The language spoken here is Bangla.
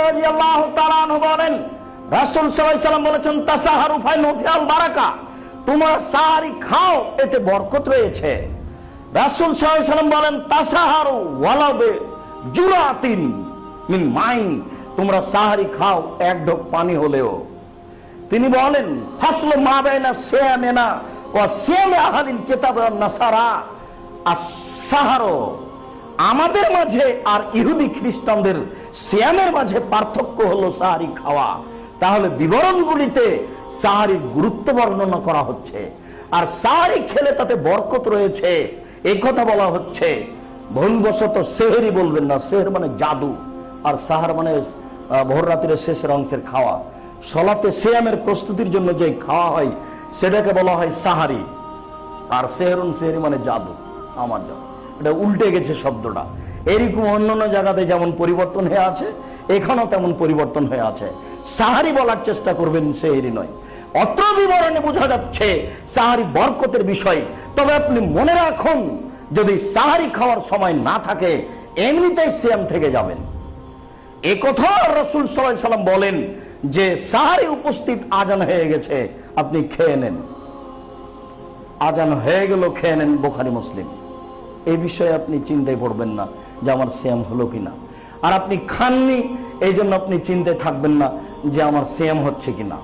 রাদিয়াল্লাহু তাআলা আনহু বলেন, রাসূল সাল্লাল্লাহু আলাইহি ওয়াসাল্লাম বলেছেন, তাসাহারু ফাইন্না ফিল বারাকা, তোমরা সাহারি খাও, এতে বরকত রয়েছে। রাসূল সাল্লাল্লাহু আলাইহি ওয়াসাল্লাম বলেন, তাসাহারু ওয়ালাবে জুরাতিন মিন মাইন, তোমরা সাহারি খাও এক ঢোক পানি হলেও। তিনি বলেন, ফাসলু মা বাইনা সিয়ামিনা ওয়া সিয়ামি আহলিল কিতাব ওয়ান নাসারা আস-সাহারু, আমাদের মাঝে আর ইহুদি খ্রিস্টানদের সিয়ামের মাঝে পার্থক্য হলো সাহারি খাওয়া। তাহলে বিবরণগুলিতে সাহারির গুরুত্ব বর্ণনা করা হচ্ছে, আর সাহারি খেলে তাতে বরকত রয়েছে এই কথা বলা হচ্ছে। ভুলবশত সেহরি বলবেন না, সেহর মানে জাদু, আর সাহার মানে ভোর রাতের শেষের অংশের খাওয়া। সলাতে সিয়ামের প্রস্তুতির জন্য যে খাওয়া হয় সেটাকে বলা হয় সাহারি, আর সেহরুন সেহরি মানে জাদু, আমার জাদু, এটা উল্টে গেছে শব্দটা। এরকম অন্যান্য জায়গাতে যেমন পরিবর্তন হয়ে আছে, এখানেও তেমন পরিবর্তন হয়ে আছে। সাহারি বলার চেষ্টা করবেন, সেহরি নয়। অত্র বিবরণে বোঝা যাচ্ছে সাহারি বরকতের বিষয়। তবে আপনি মনে রাখুন, যদি সাহারি খাওয়ার সময় না থাকে এমনিতেই সিয়াম থেকে যাবেন। এ কথা রাসূল সাল্লাল্লাহু আলাইহি ওয়াসাল্লাম বলেন যে সাহারি উপস্থিত, আজান হয়ে গেছে, আপনি খেয়ে নেন। আজান হয়ে গেল, খেয়ে নেন, বুখারী মুসলিম। এই বিষয়ে আপনি চিন্তায় পড়বেন না যে আমার সিয়াম হলো কিনা। আর আপনি খাননি, এই জন্য আপনি চিন্তায় থাকবেন না যে আমার সিয়াম হচ্ছে কিনা।